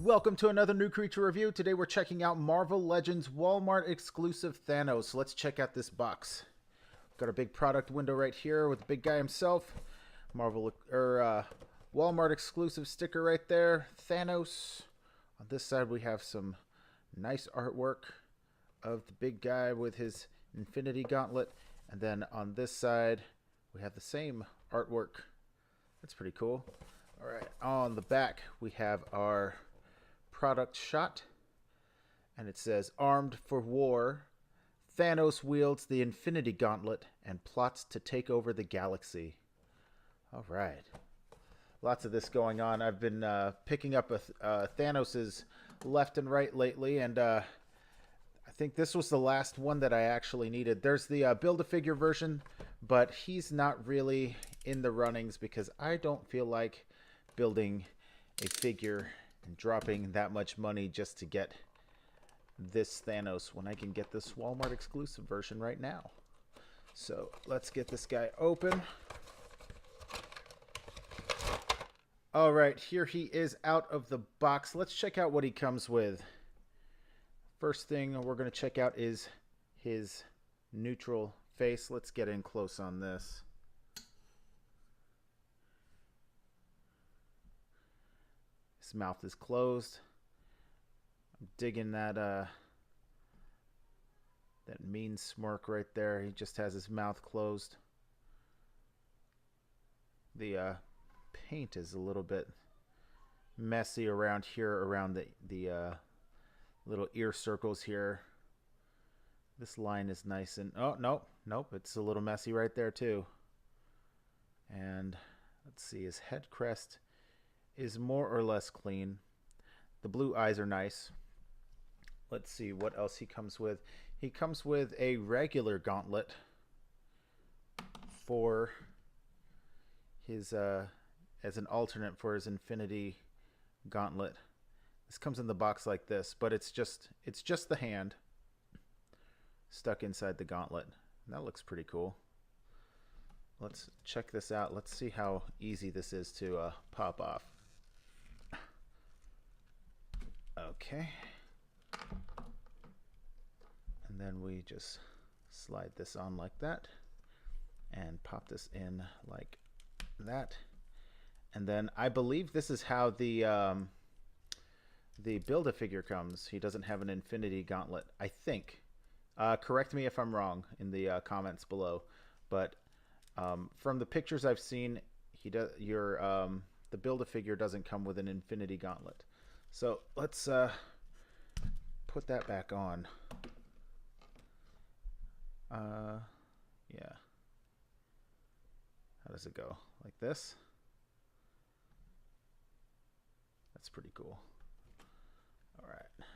Welcome to another New Creature Review. Today we're checking out Marvel Legends Walmart exclusive Thanos. So let's check out this box. Got a big product window right here with the big guy himself. Walmart exclusive sticker right there. Thanos. On this side we have some nice artwork of the big guy with his Infinity Gauntlet. And then on this side we have the same artwork. That's pretty cool. Alright, on the back we have our product shot, and it says, "Armed for war, Thanos wields the Infinity Gauntlet and plots to take over the galaxy." All right, lots of this going on. I've been picking up Thanos's left and right lately, and I think this was the last one that I actually needed. There's the Build-A-Figure version, but he's not really in the runnings because I don't feel like building a figure and dropping that much money just to get this Thanos when I can get this Walmart exclusive version right now. So let's get this guy open. All right, here he is out of the box. Let's check out what he comes with. First thing we're going to check out is his neutral face. Let's get in close on this. His mouth is closed. I'm digging that mean smirk right there. He just has his mouth closed. The paint is a little bit messy around here, around the little ear circles here. This line is nice and nope, it's a little messy right there too. And let's see, his head crest is more or less clean. The blue eyes are nice. Let's see what else he comes with. He comes with a regular gauntlet for his as an alternate for his Infinity Gauntlet. This comes in the box like this, but it's just the hand stuck inside the gauntlet. And that looks pretty cool. Let's check this out. Let's see how easy this is to pop off. Okay. And then we just slide this on like that and pop this in like that. And then I believe this is how the Build-A-Figure comes. He doesn't have an Infinity Gauntlet, I think. Correct me if I'm wrong in the comments below. But from the pictures I've seen, the Build-A-Figure doesn't come with an Infinity Gauntlet. So let's put that back on. Yeah. How does it go? Like this? That's pretty cool. All right.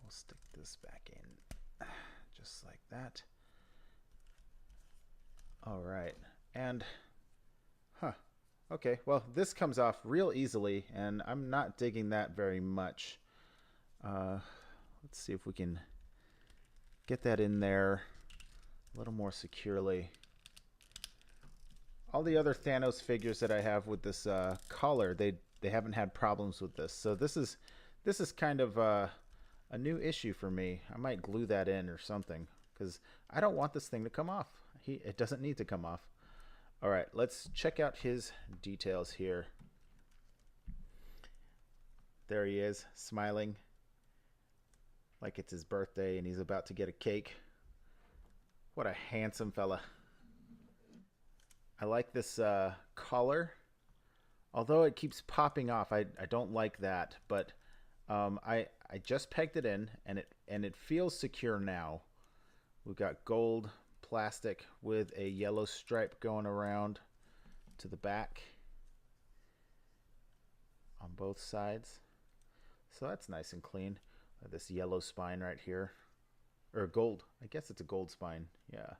We'll stick this back in just like that. All right. And okay, well, this comes off real easily, and I'm not digging that very much. Let's see if we can get that in there a little more securely. All the other Thanos figures that I have with this collar, they haven't had problems with this. So this is kind of a new issue for me. I might glue that in or something because I don't want this thing to come off. It doesn't need to come off. All right, let's check out his details here. There he is, smiling like it's his birthday and he's about to get a cake. What a handsome fella. I like this collar. Although it keeps popping off, I don't like that. But I just pegged it in, and it feels secure now. We've got gold plastic with a yellow stripe going around to the back on both sides. So that's nice and clean. This yellow spine right here, or gold. I guess it's a gold spine. Yeah.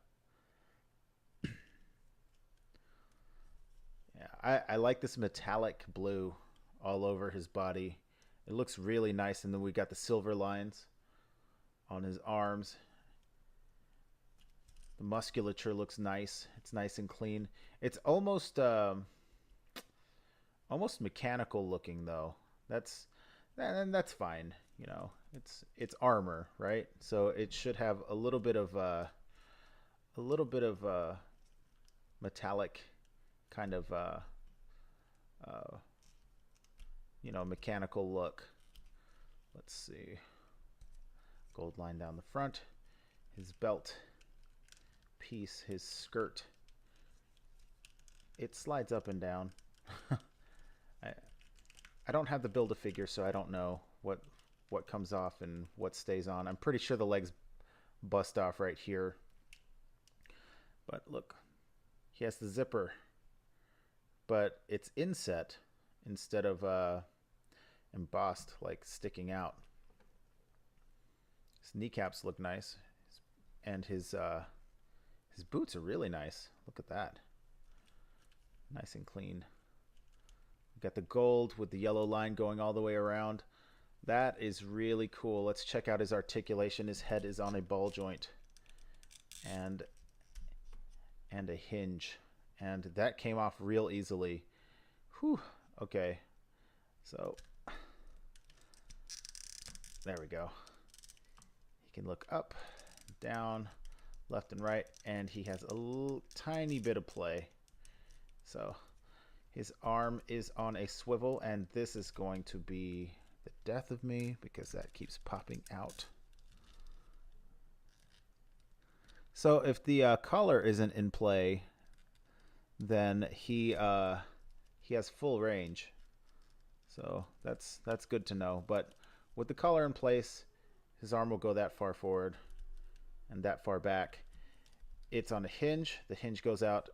Yeah, I like this metallic blue all over his body. It looks really nice. And then we got the silver lines on his arms. The musculature looks nice. It's nice and clean. It's almost almost mechanical looking though. And that's fine. You know, it's armor, right? So it should have a little bit of metallic kind of uh, mechanical look. Let's see. Gold line down the front. His belt piece, his skirt. It slides up and down. I don't have the Build-A-Figure, so I don't know what comes off and what stays on. I'm pretty sure the legs bust off right here. But look, he has the zipper, but it's inset instead of embossed, like sticking out. His kneecaps look nice, and his boots are really nice. Look at that, nice and clean. Got the gold with the yellow line going all the way around. That is really cool. Let's check out his articulation. His head is on a ball joint and a hinge, and that came off real easily. Whew. Okay, so there we go. He can look up, down, left and right, and he has a tiny bit of play. So his arm is on a swivel, and this is going to be the death of me because that keeps popping out. So if the collar isn't in play, then he has full range. So that's good to know. But with the collar in place, his arm will go that far forward and that far back. It's on a hinge. The hinge goes out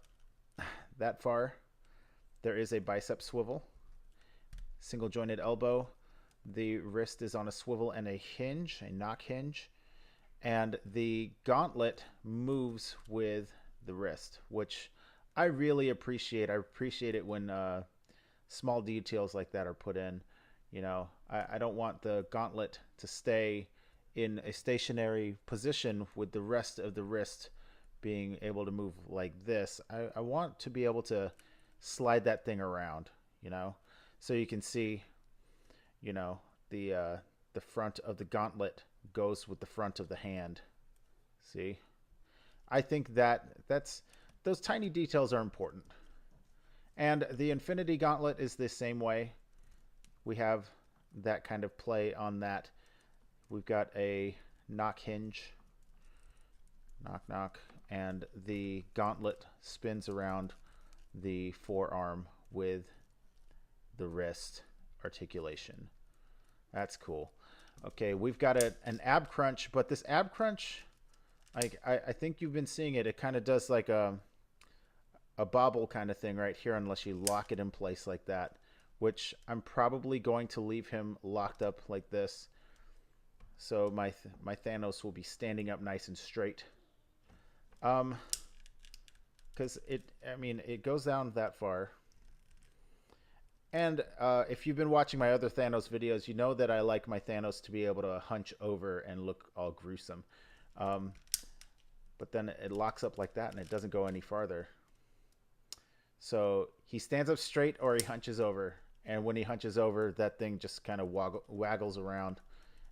that far. There is a bicep swivel, single jointed elbow. The wrist is on a swivel and a hinge, a knock hinge. And the gauntlet moves with the wrist, which I really appreciate. I appreciate it when small details like that are put in. You know, I don't want the gauntlet to stay in a stationary position with the rest of the wrist being able to move like this. I want to be able to slide that thing around, you know, so you can see, you know, the front of the gauntlet goes with the front of the hand. See, I think that's those tiny details are important. And the Infinity Gauntlet is the same way. We have that kind of play on that. We've got a knock hinge, knock knock, and the gauntlet spins around the forearm with the wrist articulation. That's cool. Okay, we've got an ab crunch, but this ab crunch, I think you've been seeing it. It kind of does like a bobble kind of thing right here unless you lock it in place like that, which I'm probably going to leave him locked up like this. So my Thanos will be standing up nice and straight. Because it goes down that far. And if you've been watching my other Thanos videos, you know that I like my Thanos to be able to hunch over and look all gruesome. But then it locks up like that and it doesn't go any farther. So he stands up straight or he hunches over. And when he hunches over, that thing just kind of waggles around.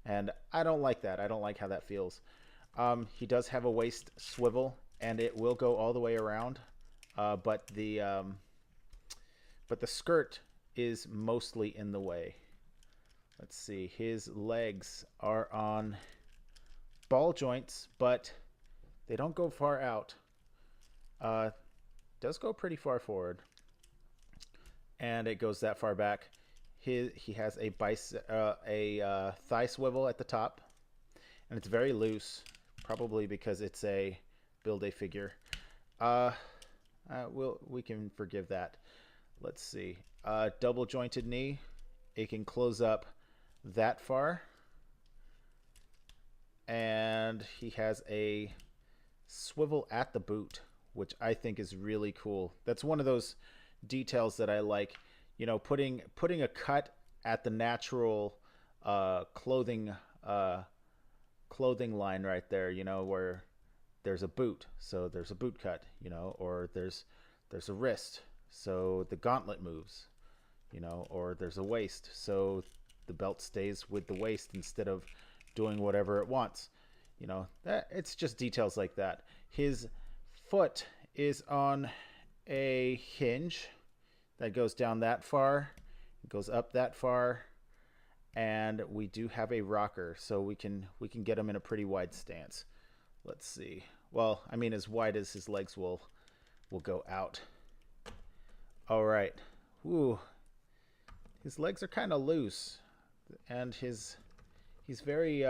And I don't like that. I don't like how that feels. He does have a waist swivel, and it will go all the way around. But the skirt is mostly in the way. Let's see. His legs are on ball joints, but they don't go far out. Does go pretty far forward, and it goes that far back. He has a thigh swivel at the top, and it's very loose, probably because it's a Build-A-Figure. We can forgive that. Let's see. Double jointed knee. It can close up that far, and he has a swivel at the boot, which I think is really cool. That's one of those details that I like. You know, putting a cut at the natural clothing line right there. You know, where there's a boot, so there's a boot cut. You know, or there's a wrist, so the gauntlet moves. you know, or there's a waist, so the belt stays with the waist instead of doing whatever it wants. You know, it's just details like that. His foot is on a hinge that goes down that far, it goes up that far, and we do have a rocker, so we can get him in a pretty wide stance. Let's see. Well, I mean, as wide as his legs will go out. All right. Ooh, his legs are kind of loose, and he's very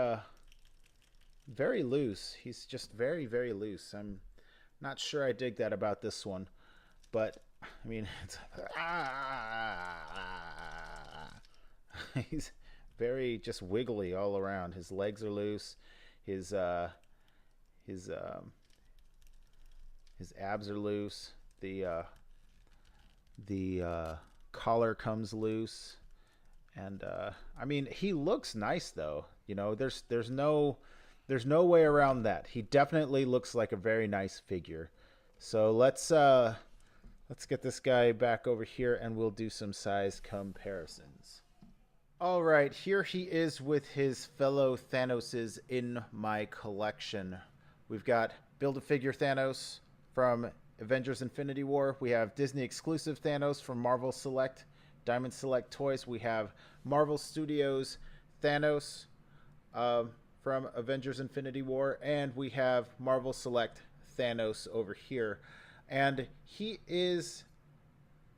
very loose. He's just very loose. I'm not sure I dig that about this one, but I mean, it's, he's very just wiggly all around. His legs are loose. His his um, his abs are loose. The collar comes loose, and I mean, he looks nice though. You know, there's no way around that. He definitely looks like a very nice figure. So let's get this guy back over here, and we'll do some size comparisons. All right, here he is with his fellow Thanoses in my collection. We've got Build-A-Figure Thanos from Avengers Infinity War. We have Disney exclusive Thanos from Marvel Select, Diamond Select Toys. We have Marvel Studios Thanos from Avengers Infinity War. And we have Marvel Select Thanos over here. And he is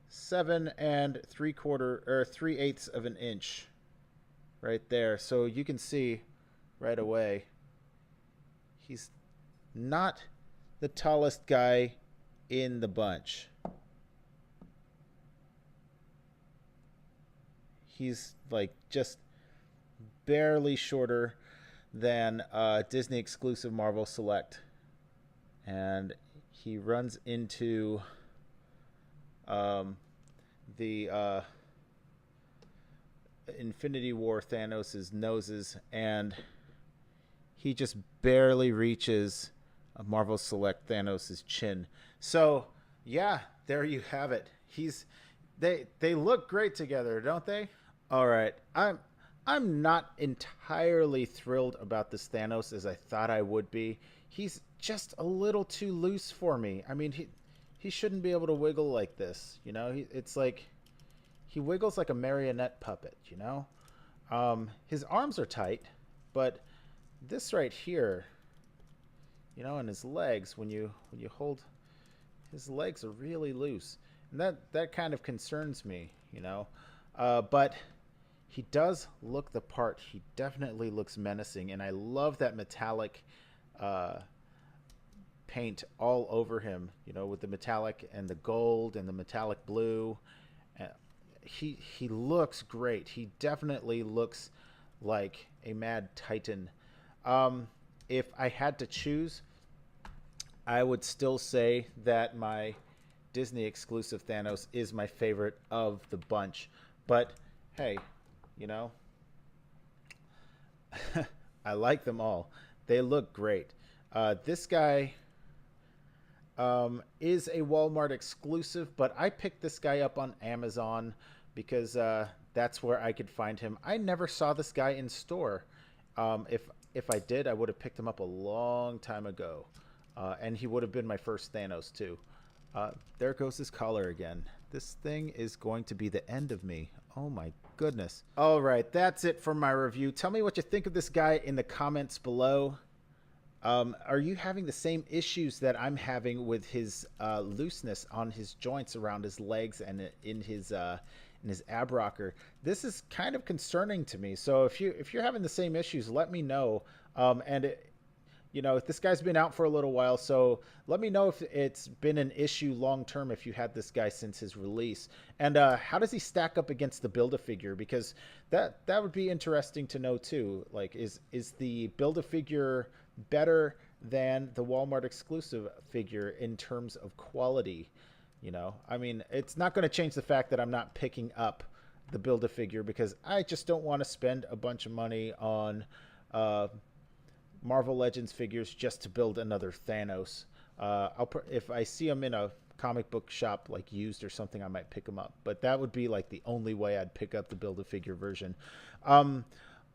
7 3/8 of an inch right there. So you can see right away he's not the tallest guy in the bunch. He's like just barely shorter than Disney exclusive Marvel Select, and he runs into the Infinity War Thanos' noses, and he just barely reaches Marvel Select Thanos' chin. So yeah, there you have it. They look great together, don't they? All right, I'm not entirely thrilled about this Thanos as I thought I would be. He's just a little too loose for me. I mean, he shouldn't be able to wiggle like this. You know, it's like he wiggles like a marionette puppet. You know, his arms are tight, but this right here, you know, and his legs, when you hold, his legs are really loose, and that kind of concerns me. You know, but he does look the part. He definitely looks menacing, and I love that metallic paint all over him, you know, with the metallic and the gold and the metallic blue. He looks great. He definitely looks like a mad titan. If I had to choose, I would still say that my Disney exclusive Thanos is my favorite of the bunch. But hey, you know, I like them all. They look great. This guy is a Walmart exclusive, but I picked this guy up on Amazon because that's where I could find him. I never saw this guy in store. If I did, I would have picked him up a long time ago, and he would have been my first Thanos too. There goes his collar again. This thing is going to be the end of me. Oh my goodness. All right, that's it for my review. Tell me what you think of this guy in the comments below. Are you having the same issues that I'm having with his looseness on his joints around his legs and in his ab rocker? This is kind of concerning to me. So if you're having the same issues, let me know. You know, if this guy's been out for a little while, so let me know if it's been an issue long term if you had this guy since his release. And how does he stack up against the Build-A-Figure? Because that would be interesting to know too. Like, is the Build-A-Figure better than the Walmart exclusive figure in terms of quality? You know, I mean, it's not going to change the fact that I'm not picking up the Build-A-Figure because I just don't want to spend a bunch of money on Marvel Legends figures just to build another Thanos. If I see him in a comic book shop, like used or something, I might pick them up. But that would be like the only way I'd pick up the Build-A-Figure version. All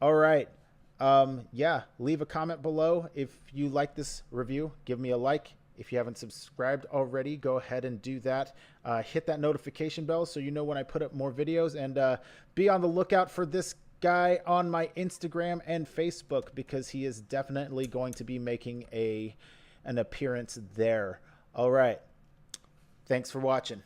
right. Yeah, leave a comment below if you like this review. Give me a like. If you haven't subscribed already, go ahead and do that. Hit that notification bell so you know when I put up more videos, and be on the lookout for this guy on my Instagram and Facebook, because he is definitely going to be making an appearance there. All right. Thanks for watching.